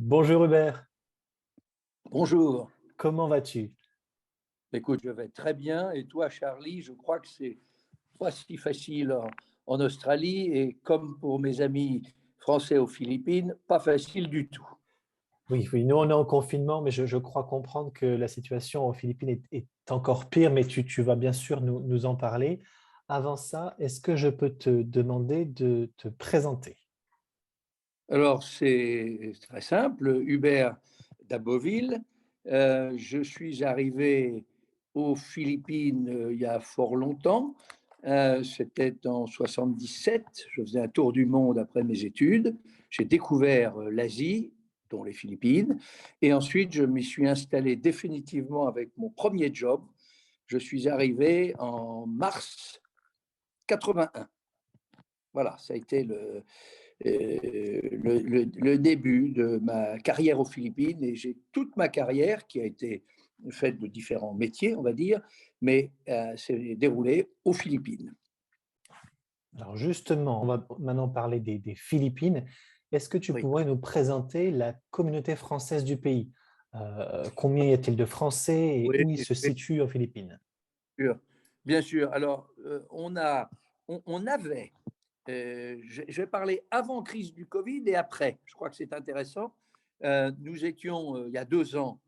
Bonjour Hubert, Bonjour. comment vas-tu? Écoute, je vais très bien. Et toi, Charlie, je crois que c'est pas si facile en Australie et comme pour mes amis français aux Philippines, pas facile du tout. Oui, oui, nous on est en confinement, mais je crois comprendre que la situation aux Philippines est encore pire, mais tu vas bien sûr nous en parler. Avant ça, est-ce que je peux te demander de te présenter? Alors, c'est très simple. Hubert Daboville, je suis arrivé aux Philippines il y a fort longtemps. C'était en 77. Je faisais un tour du monde après mes études. J'ai découvert l'Asie, dont les Philippines. Et ensuite, je m'y suis installé définitivement avec mon premier job. Je suis arrivé en mars 81. Voilà, ça a été le début de ma carrière aux Philippines et j'ai toute ma carrière qui a été faite de différents métiers, on va dire, mais s'est déroulée aux Philippines. Alors justement, on va maintenant parler des Philippines. Est-ce que tu Oui, pourrais nous présenter la communauté française du pays? Combien y a-t-il de Français et oui, où ils oui, se situent aux Philippines? bien sûr. Bien sûr. Alors, on avait, je vais parler avant crise du Covid et après. Je crois que c'est intéressant. Nous étions, il y a 2 ans,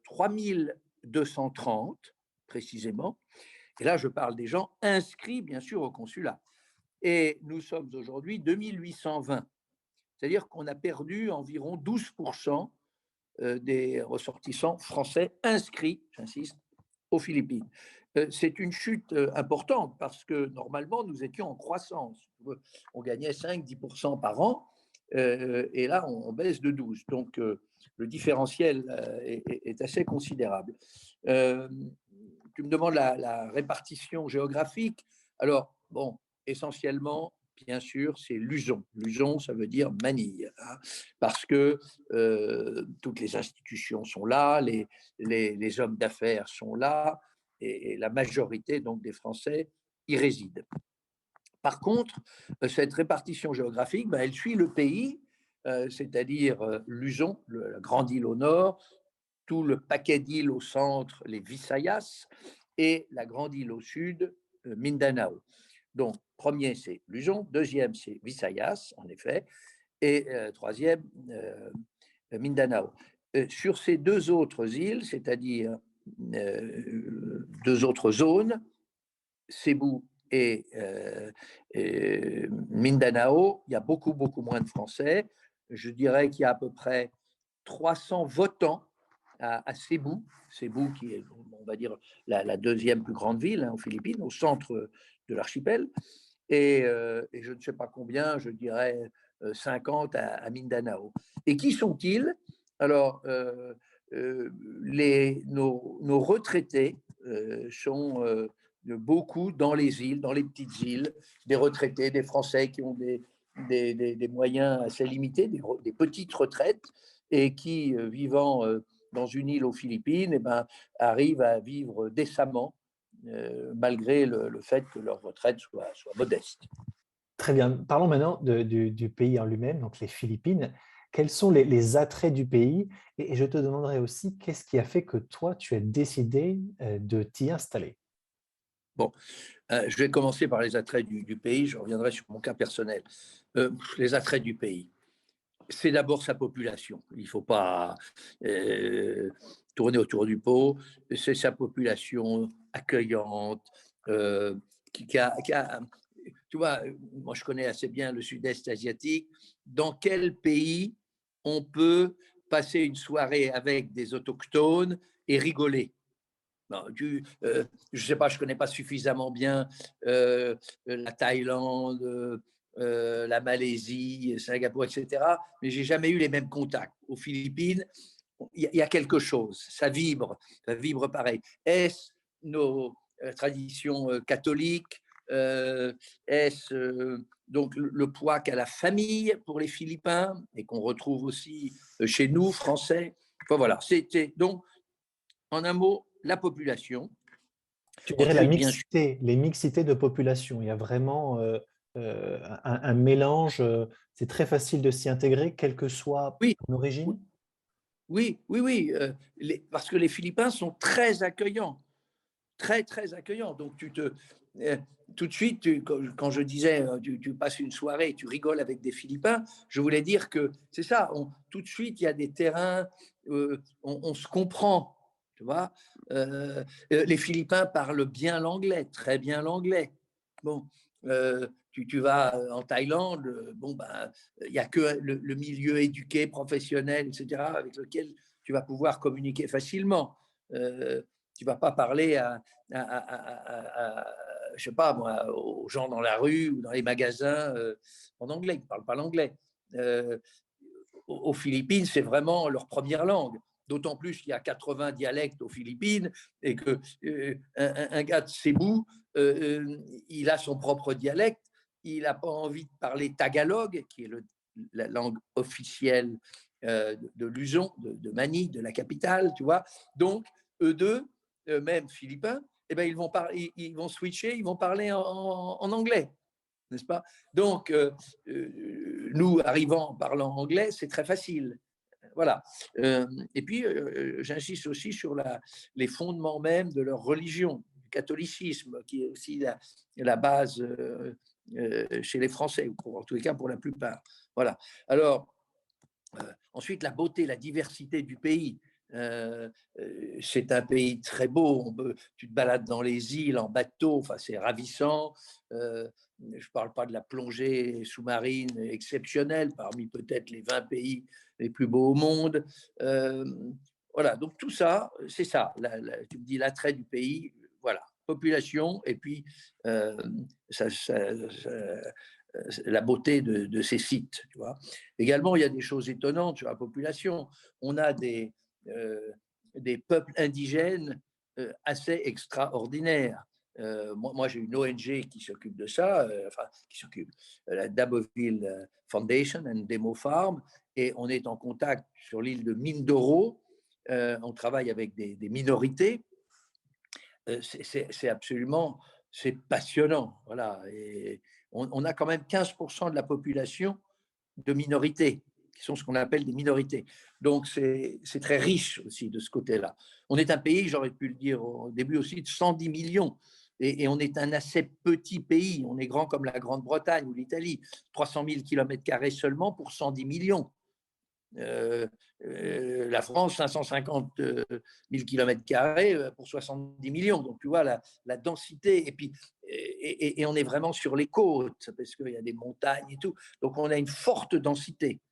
3230 précisément. Et là, je parle des gens inscrits, bien sûr, au consulat. Et nous sommes aujourd'hui 2820. C'est-à-dire qu'on a perdu environ 12% des ressortissants français inscrits, j'insiste, aux Philippines. C'est une chute importante parce que normalement, nous étions en croissance. On gagnait 5-10% par an et là, on baisse de 12. Donc, le différentiel est assez considérable. Euh, Tu me demandes la répartition géographique. Alors, bon, essentiellement, bien sûr, c'est Luzon. Luzon, ça veut dire Manille, hein, parce que toutes les institutions sont là, les hommes d'affaires sont là, et la majorité donc des Français y résident. Par contre, cette répartition géographique, ben, elle suit le pays, c'est-à-dire Luzon, la grande île au nord, tout le paquet d'îles au centre, les Visayas, et la grande île au sud, Mindanao. Donc, premier, c'est Luzon, deuxième, c'est Visayas, en effet, et troisième, Mindanao. Sur ces deux autres îles, c'est-à-dire deux autres zones, Cebu et Mindanao, il y a beaucoup, beaucoup moins de Français. Je dirais qu'il y a à peu près 300 votants à Cebu, Cebu qui est, on va dire, la deuxième plus grande ville hein, aux Philippines, au centre de l'archipel, et je ne sais pas combien, je dirais 50 à Mindanao. Et qui sont-ils? Alors, nos retraités sont beaucoup dans les îles, dans les petites îles, des retraités, des Français qui ont des moyens assez limités, des petites retraites, et qui, vivant dans une île aux Philippines, eh ben, arrivent à vivre décemment, malgré le fait que leur retraite soit modeste. Très bien. Parlons maintenant du pays en lui-même, donc les Philippines. Quels sont les attraits du pays? Et je te demanderai aussi, qu'est-ce qui a fait que toi, tu as décidé de t'y installer? Bon, je vais commencer par les attraits du pays, je reviendrai sur mon cas personnel. Les attraits du pays, c'est d'abord sa population. Il ne faut pas tourner autour du pot. C'est sa population accueillante, euh, qui a, tu vois, moi je connais assez bien le sud-est asiatique. Dans quel pays on peut passer une soirée avec des autochtones et rigoler? Non, je ne sais pas, je ne connais pas suffisamment bien la Thaïlande, la Malaisie, Singapour, etc. Mais j'ai jamais eu les mêmes contacts. Aux Philippines, il y a quelque chose, ça vibre pareil. Est-ce nos traditions catholiques? Est-ce donc le poids qu'a la famille pour les Philippins et qu'on retrouve aussi chez nous, Français? Enfin, voilà, c'était donc en un mot, la population. Tu dirais la Ensuite, bien sûr, mixité, les mixités de population. Il y a vraiment un mélange, c'est très facile de s'y intégrer, quelle que soit Oui, ton origine? oui, oui, oui, parce que les Philippins sont très accueillants. Très, très accueillant. Donc, euh, tout de suite, quand je disais, tu passes une soirée, tu rigoles avec des Philippins, je voulais dire que c'est ça, tout de suite, il y a des terrains, on se comprend, tu vois. Les Philippins parlent bien l'anglais, très bien l'anglais. Bon, tu vas en Thaïlande, bon, ben, il n'y a que le milieu éduqué, professionnel, etc., avec lequel tu vas pouvoir communiquer facilement. Tu vas pas parler je sais pas moi, aux gens dans la rue ou dans les magasins en anglais. Ils ne parlent pas l'anglais. Euh, aux Philippines, c'est vraiment leur première langue. D'autant plus qu'il y a 80 dialectes aux Philippines et que un gars de Cebu, il a son propre dialecte. Il n'a pas envie de parler tagalog, qui est la langue officielle de Luzon, de Manille, de la capitale, tu vois. Donc, eux deux, même philippins, eh ben, ils vont switcher, ils vont parler en anglais, n'est-ce pas? Donc, nous, arrivant en parlant anglais, c'est très facile. Voilà. Et puis, j'insiste aussi sur les fondements même de leur religion, le catholicisme, qui est aussi la base chez les Français, ou en tous les cas pour la plupart. Voilà. Alors, ensuite, la beauté, la diversité du pays. Euh, c'est un pays très beau. Tu te balades dans les îles en bateau, enfin, c'est ravissant. Euh, je ne parle pas de la plongée sous-marine exceptionnelle, parmi peut-être les 20 pays les plus beaux au monde. Euh, voilà, donc tout ça, c'est ça. Tu me dis l'attrait du pays, voilà, population, et puis euh, la beauté de ces sites. Tu vois. Également, il y a des choses étonnantes sur la population. On a euh, des peuples indigènes assez extraordinaires. Moi j'ai une ONG qui s'occupe de ça, enfin, qui s'occupe, la Daboville Foundation and Demo Farm, et on est en contact sur l'île de Mindoro. On travaille avec des minorités. C'est absolument, c'est passionnant. Voilà. Et on a quand même 15% de la population de minorités, qui sont ce qu'on appelle des minorités. Donc, c'est très riche aussi de ce côté-là. On est un pays, j'aurais pu le dire au début aussi, de 110 millions. Et on est un assez petit pays. On est grand comme la Grande-Bretagne ou l'Italie. 300 000 km² seulement pour 110 millions. La France, 550 000 km² pour 70 millions. Donc, tu vois, la densité. Et puis, et on est vraiment sur les côtes, parce qu'il y a des montagnes et tout. Donc, on a une forte densité.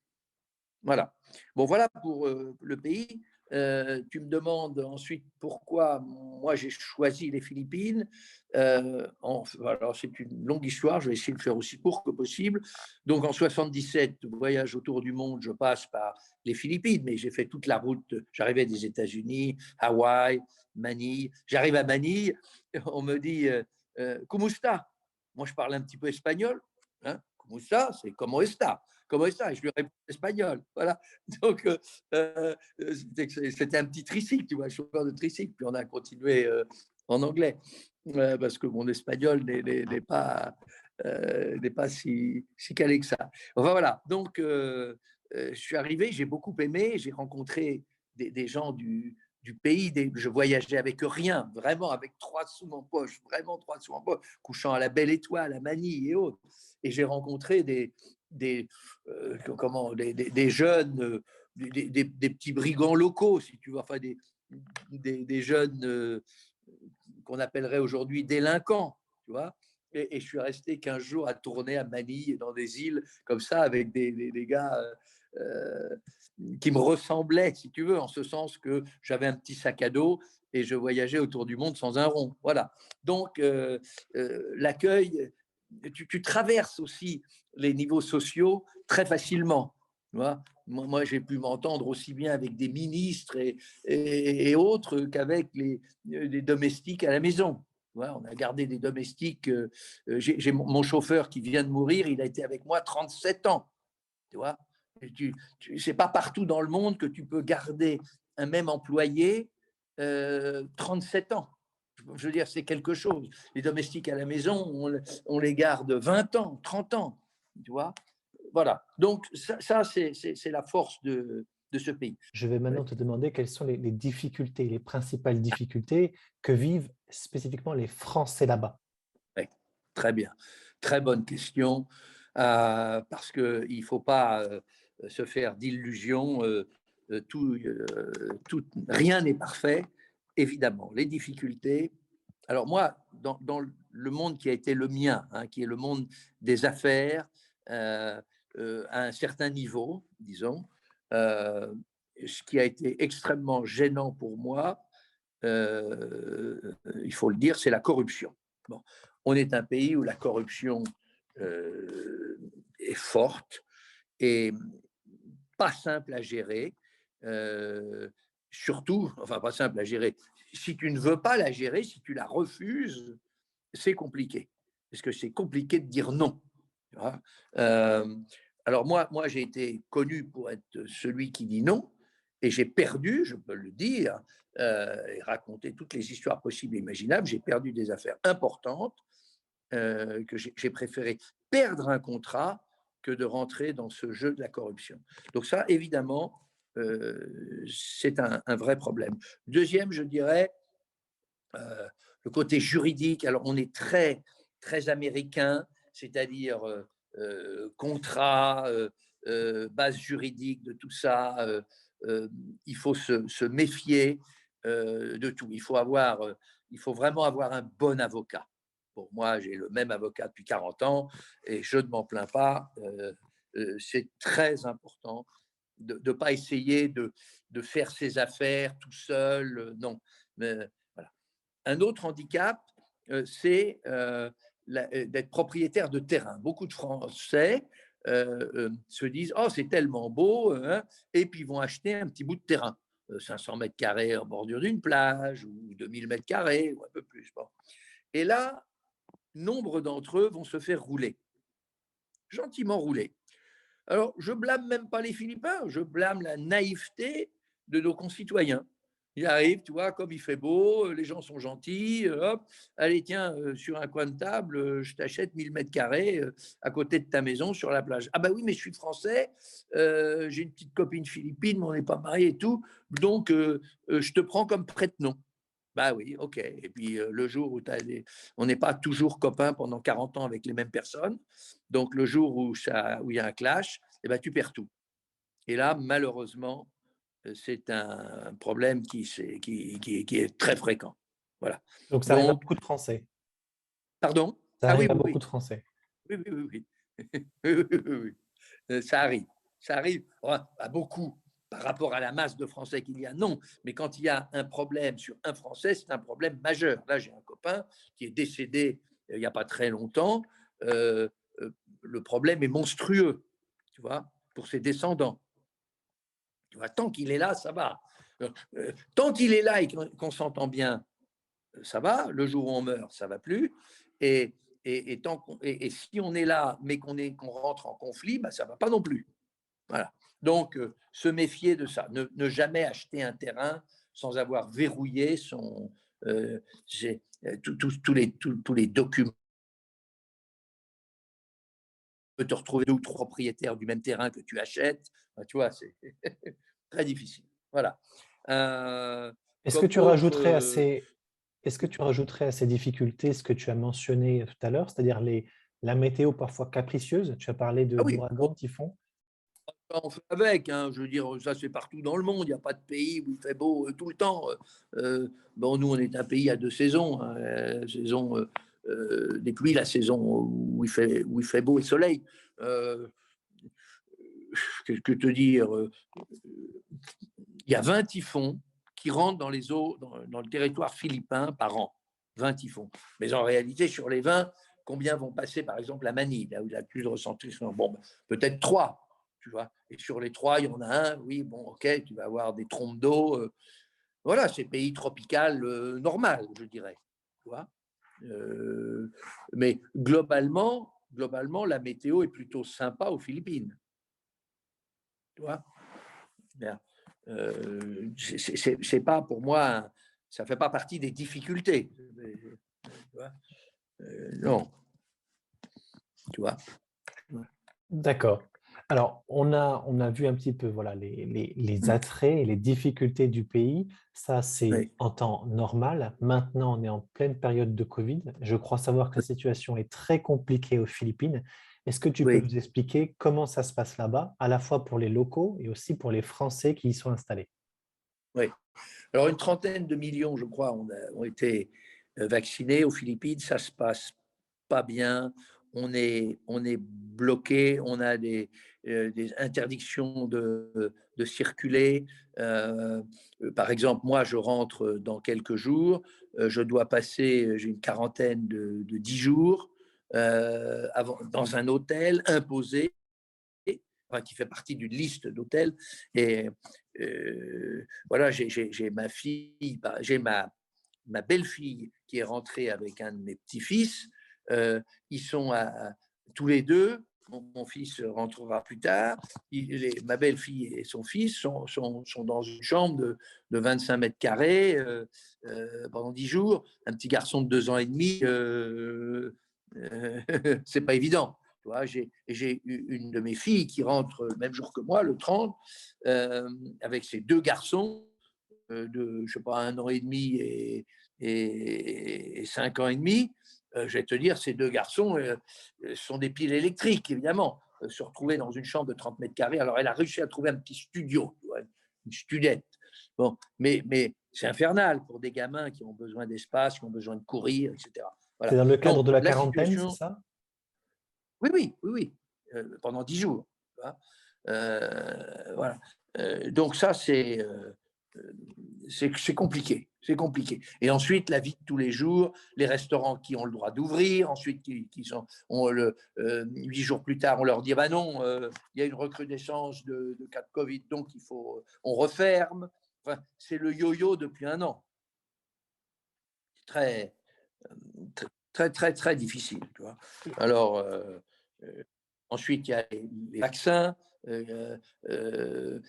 Voilà. Bon, voilà pour le pays. Tu me demandes ensuite pourquoi moi j'ai choisi les Philippines. Alors c'est une longue histoire, je vais essayer de faire aussi court que possible. Donc en 77, voyage autour du monde, je passe par les Philippines, mais j'ai fait toute la route. J'arrivais des États-Unis, Hawaï, Manille. J'arrive à Manille, on me dit ¿Cómo está? Moi je parle un petit peu espagnol. Hein? ¿Cómo está? C'est comment está? Comment está? Et je lui réponds en espagnol. Voilà. Donc, c'était un petit tricycle, tu vois, chauffeur de tricycle. Puis on a continué en anglais, parce que mon espagnol n'est pas si calé que ça. Enfin voilà, donc je suis arrivé, j'ai beaucoup aimé, j'ai rencontré des gens du pays, je voyageais avec rien, vraiment avec 3 sous en poche, vraiment 3 sous en poche, couchant à la Belle Étoile, à Manille et autres. Et j'ai rencontré des, des jeunes, des petits brigands locaux, si tu veux, enfin des jeunes qu'on appellerait aujourd'hui délinquants, tu vois. Et je suis resté 15 jours à tourner à Manille, dans des îles comme ça, avec des gars qui me ressemblaient, si tu veux, en ce sens que j'avais un petit sac à dos et je voyageais autour du monde sans un rond. Voilà. Donc, l'accueil, tu traverses aussi les niveaux sociaux très facilement. Tu vois, moi, j'ai pu m'entendre aussi bien avec des ministres et autres qu'avec les domestiques à la maison. Ouais, on a gardé des domestiques. J'ai mon chauffeur qui vient de mourir, il a été avec moi 37 ans. Tu vois, c'est pas partout dans le monde que tu peux garder un même employé 37 ans. je veux dire, c'est quelque chose. Les domestiques à la maison, on les garde 20 ans, 30 ans, tu vois. Voilà. Donc, ça c'est la force de ce pays. Je vais maintenant te demander quelles sont les difficultés, les principales difficultés que vivent spécifiquement les Français là-bas. Ouais, très bien. Très bonne question. Parce qu'il ne faut pas se faire d'illusions. Rien n'est parfait, évidemment. Les difficultés. Alors moi, dans le monde qui a été le mien, hein, qui est le monde des affaires, euh, à un certain niveau, disons, euh, ce qui a été extrêmement gênant pour moi, il faut le dire, c'est la corruption. Bon, on est un pays où la corruption est forte et pas simple à gérer. Surtout, enfin pas simple à gérer. Si tu ne veux pas la gérer, si tu la refuses, c'est compliqué. Parce que c'est compliqué de dire non. Alors moi j'ai été connu pour être celui qui dit non, et j'ai perdu, je peux le dire, et raconter toutes les histoires possibles et imaginables. J'ai perdu des affaires importantes, que j'ai préféré perdre un contrat que de rentrer dans ce jeu de la corruption. Donc ça, évidemment, c'est un vrai problème. Deuxième, je dirais, le côté juridique. Alors, on est très américain, c'est-à-dire contrat, base juridique de tout ça. Il faut se méfier de tout. Il faut vraiment avoir un bon avocat. Pour moi, j'ai le même avocat depuis 40 ans et je ne m'en plains pas. C'est très important de ne pas essayer de faire ses affaires tout seul. Non. Mais, voilà. Un autre handicap, c'est d'être propriétaire de terrain. Beaucoup de Français se disent « Oh, c'est tellement beau hein », et puis ils vont acheter un petit bout de terrain, 500 mètres carrés en bordure d'une plage, ou 2000 mètres carrés, ou un peu plus. Bon. Et là, nombre d'entre eux vont se faire rouler, gentiment rouler. Alors, je blâme même pas les Philippins, je blâme la naïveté de nos concitoyens. Il arrive, tu vois, comme il fait beau, les gens sont gentils, hop, allez, tiens, sur un coin de table, je t'achète 1000 mètres carrés à côté de ta maison sur la plage. Ah bah oui, mais je suis français, j'ai une petite copine philippine, mais on n'est pas mariés et tout, donc je te prends comme prête-nom. Bah oui, ok. Et puis le jour où on n'est pas toujours copains pendant 40 ans avec les mêmes personnes, donc le jour où il y a un clash, eh ben, tu perds tout. Et là, malheureusement, c'est un problème qui est très fréquent. Voilà. Donc, ça arrive à Donc, beaucoup de Français. pardon? Ça Ah oui, arrive à oui, beaucoup oui. de Français. Oui, oui, oui, oui. Oui, oui, oui, oui. Ça arrive. Ça arrive à beaucoup par rapport à la masse de Français qu'il y a. Non, mais quand il y a un problème sur un Français, c'est un problème majeur. Là, j'ai un copain qui est décédé il n'y a pas très longtemps. Euh, le problème est monstrueux, tu vois, pour ses descendants. Tu vois, tant qu'il est là, ça va. Tant qu'il est là et qu'on s'entend bien, ça va. Le jour où on meurt, ça va plus. Et, et si on est là, mais qu'on rentre en conflit, bah, ça va pas non plus. Voilà. Donc, se méfier de ça. Ne jamais acheter un terrain sans avoir verrouillé tous les documents. Tu peux te retrouver deux ou trois propriétaires du même terrain que tu achètes. Tu vois, c'est très difficile. Voilà. Est-ce que Comme tu autre. rajouterais à ces difficultés ce que tu as mentionné tout à l'heure, c'est-à-dire la météo parfois capricieuse? Tu as parlé Ah oui, d'ouragans, typhons. on fait avec, hein, je veux dire, ça c'est partout dans le monde. Il n'y a pas de pays où il fait beau tout le temps. Bon, nous, on est un pays à deux saisons, hein, la saison des pluies, la saison où il fait beau et soleil. Que te dire il y a 20 typhons qui rentrent dans les eaux, dans le territoire philippin par an. 20 typhons. Mais en réalité, sur les 20, combien vont passer, par exemple, à Manille, là où il y a plus de recentrisme? Bon, peut-être 3, tu vois. Et sur les 3, il y en a un, oui, bon, ok, tu vas avoir des trompes d'eau. Voilà, c'est pays tropical normal, je dirais. Tu vois. Mais globalement, la météo est plutôt sympa aux Philippines. Tu vois. C'est pas pour moi ça ne fait pas partie des difficultés. Tu vois, non, tu vois. D'accord. Alors, on a vu un petit peu voilà, les attraits et les difficultés du pays. Ça, c'est Oui, en temps normal. Maintenant, on est en pleine période de Covid. Je crois savoir que la situation est très compliquée aux Philippines. Est-ce que tu peux oui, nous expliquer comment ça se passe là-bas, à la fois pour les locaux et aussi pour les Français qui y sont installés? oui. Alors, une trentaine de millions, je crois, ont été vaccinés aux Philippines. Ça se passe pas bien. On est bloqué. On a des interdictions de circuler. Par exemple, moi, je rentre dans quelques jours. Je dois passer, j'ai une quarantaine de 10 jours dans un hôtel imposé, enfin, qui fait partie d'une liste d'hôtels. Et voilà, j'ai ma fille, j'ai ma belle-fille qui est rentrée avec un de mes petits-fils. Ils sont tous les deux. Mon fils rentrera plus tard. Ma belle-fille et son fils sont dans une chambre de 25 mètres carrés pendant 10 jours. Un petit garçon de 2 ans et demi, c'est pas évident. J'ai une de mes filles qui rentre le même jour que moi, le 30, avec ses 2 garçons de, je sais pas, 1 an et demi et 5 ans et demi. Je vais te dire, ces 2 garçons sont des piles électriques, évidemment. Se retrouver dans une chambre de 30 mètres carrés. Alors, elle a réussi à trouver un petit studio, une studette. Bon, mais c'est infernal pour des gamins qui ont besoin d'espace, qui ont besoin de courir, etc. C'est Voilà. dans le cadre Donc, de la la quarantaine, c'est situation, ça? oui, oui, oui, oui, pendant 10 jours. Voilà. Donc ça, c'est compliqué. C'est compliqué. Et ensuite, la vie de tous les jours, les restaurants qui ont le droit d'ouvrir, ensuite qui sont, 8 jours plus tard, on leur dit, bah non, il y a une recrudescence de cas de Covid, donc on referme. Enfin, c'est le yo-yo depuis un an. Très, très, très, très, très difficile. Tu vois. Alors, euh, ensuite, il y a les vaccins. Euh, euh,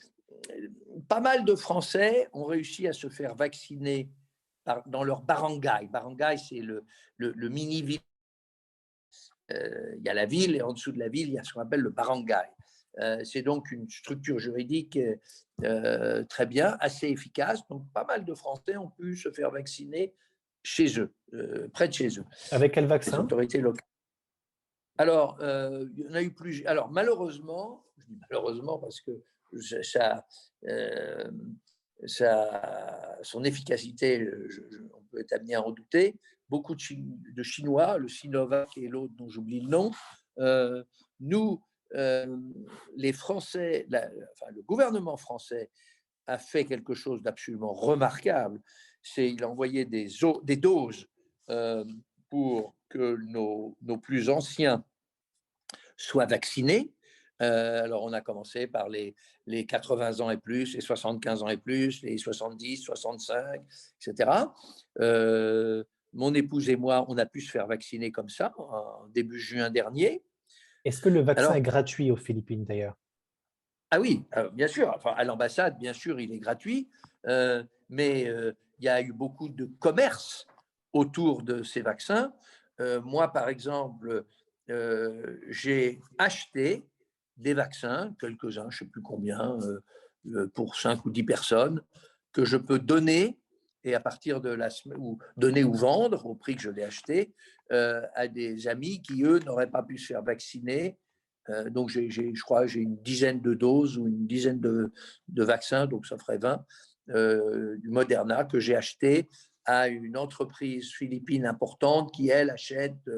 Pas mal de Français ont réussi à se faire vacciner dans leur barangay. Barangay, c'est le mini-ville. Il y a la ville et en dessous de la ville, il y a ce qu'on appelle le barangay. C'est donc une structure juridique très bien, assez efficace. Donc, pas mal de Français ont pu se faire vacciner chez eux, près de chez eux, Avec quel les vaccin? autorités locales. Alors, il y en a eu plus. Alors, malheureusement, je dis malheureusement parce que ça, euh, son efficacité, on peut être amené à en douter. Beaucoup de Chinois, le Sinovac et l'autre dont j'oublie le nom, euh, nous, les Français, enfin, le gouvernement français a fait quelque chose d'absolument remarquable. Il a envoyé des doses euh, pour que nos plus anciens soient vaccinés. Alors, on a commencé par les 80 ans et plus, les 75 ans et plus, les 70, 65, etc. Mon épouse et moi, on a pu se faire vacciner comme ça, en début juin dernier. Est-ce que le vaccin est Alors, gratuit aux Philippines d'ailleurs? ah oui, bien sûr, enfin, à l'ambassade, bien sûr, il est gratuit, mais il y a eu beaucoup de commerce autour de ces vaccins. Moi, par exemple, j'ai acheté des vaccins, quelques-uns, je ne sais plus combien, pour 5 ou 10 personnes, que je peux donner, et à partir de la semaine, ou donner ou vendre au prix que je l'ai acheté, à des amis qui, eux, n'auraient pas pu se faire vacciner. Donc, je crois j'ai une dizaine de doses ou une dizaine de vaccins, donc ça ferait 20, du Moderna que j'ai acheté à une entreprise philippine importante qui, elle, achète,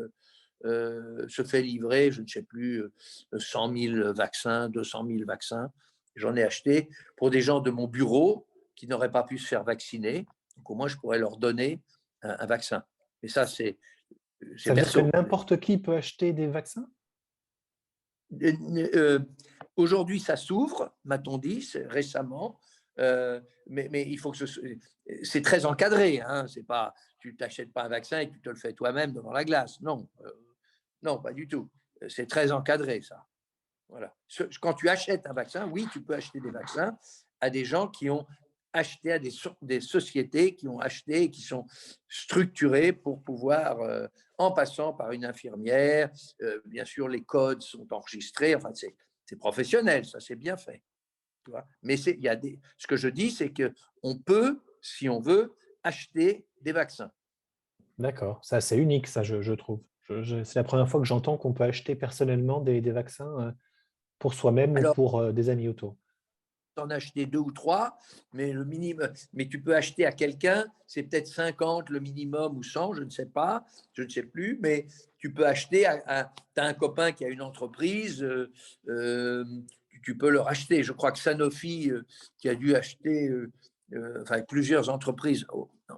se fait livrer, je ne sais plus, 100 000 vaccins, 200 000 vaccins. J'en ai acheté pour des gens de mon bureau qui n'auraient pas pu se faire vacciner. Donc, au moins, je pourrais leur donner un vaccin. Et ça, c'est Ça veut dire que perso. n'importe qui peut acheter des vaccins? Euh, Aujourd'hui, ça s'ouvre, m'a-t-on dit, récemment, mais il faut que c'est très encadré. Hein, c'est pas, tu t'achètes pas un vaccin et tu te le fais toi-même devant la glace. Non, non, pas du tout. C'est très encadré, ça. Voilà. Quand tu achètes un vaccin, oui, tu peux acheter des vaccins à des gens qui ont acheté à des sociétés qui ont acheté, qui sont structurées pour pouvoir, en passant par une infirmière, bien sûr, les codes sont enregistrés, enfin, c'est professionnel, ça, c'est bien fait. Tu vois. Mais ce que je dis, c'est qu'on peut, si on veut, acheter des vaccins. D'accord, c'est assez unique ça, je trouve. C'est la première fois que j'entends qu'on peut acheter personnellement des vaccins, pour soi-même ou Alors, pour, des amis autour. en acheter 2 ou 3, mais le minimum, mais tu peux acheter à quelqu'un, c'est peut-être 50 le minimum ou 100, je ne sais pas, je ne sais plus, mais tu peux acheter tu as un copain qui a une entreprise, tu peux leur acheter. Je crois que Sanofi, qui a dû acheter, enfin plusieurs entreprises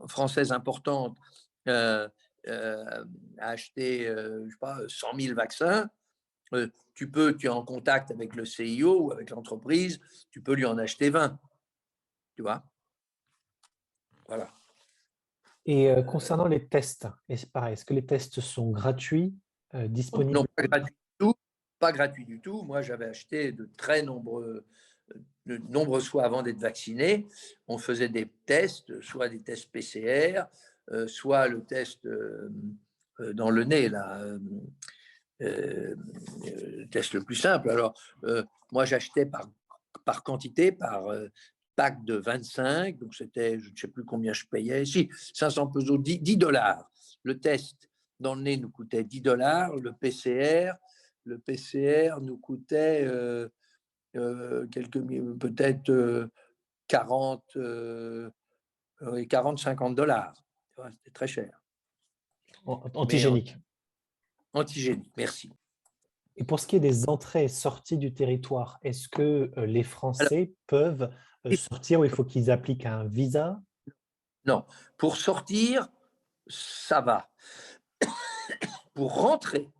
françaises importantes, euh, a acheté, je sais pas, 100 000 vaccins. Tu es en contact avec le CIO ou avec l'entreprise, tu peux lui en acheter 20, tu vois. Voilà. Et concernant les tests, et c'est pareil, est-ce que les tests sont gratuits, Non, disponibles? pas gratuit du tout. Pas gratuit du tout. Moi, j'avais acheté de nombreuses fois avant d'être vacciné. On faisait des tests, soit des tests PCR, soit le test dans le nez, là, le test le plus simple. Alors, moi, j'achetais par quantité, par pack de 25, donc c'était, je ne sais plus combien je payais, si, 500 pesos, 10 dollars. Le test dans le nez nous coûtait 10 dollars, le PCR nous coûtait peut-être 40, 40, 50 dollars. C'était très cher. Mais Antigéniques. antigénique, merci. Et pour ce qui est des entrées et sorties du territoire, est-ce que, les Alors, Français peuvent, sortir ou il faut qu'ils appliquent un visa? non, pour sortir, ça va. Pour rentrer,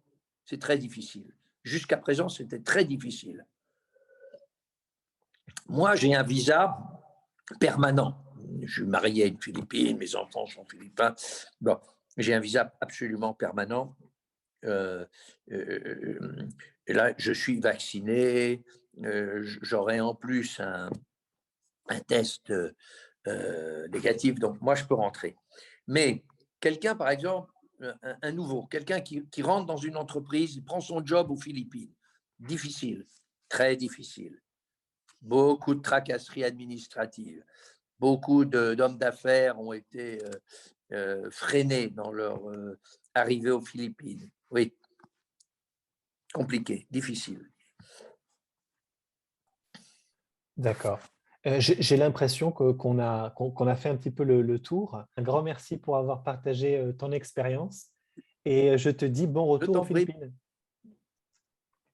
c'est très difficile. Jusqu'à présent, c'était très difficile. Moi, j'ai un visa permanent. Je suis marié à une Philippine, mes enfants sont philippins. Bon, j'ai un visa absolument permanent. Et là, je suis vacciné. J'aurai en plus un test négatif, donc moi, je peux rentrer. Mais quelqu'un, par exemple, un nouveau, quelqu'un qui rentre dans une entreprise, il prend son job aux Philippines, difficile, très difficile. Beaucoup de tracasseries administratives, beaucoup d'hommes d'affaires ont été freinés dans leur arrivée aux Philippines. Oui, compliqué, difficile. D'accord. J'ai l'impression qu'on a fait un petit peu le tour. Un grand merci pour avoir partagé, ton expérience et je te dis bon Je retour aux t'en prie. Philippines.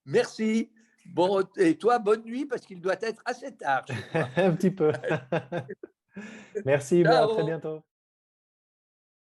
Merci. Bon, et toi, bonne nuit parce qu'il doit être assez tard chez toi. Un petit peu. Merci, mais à très Ciao. bientôt.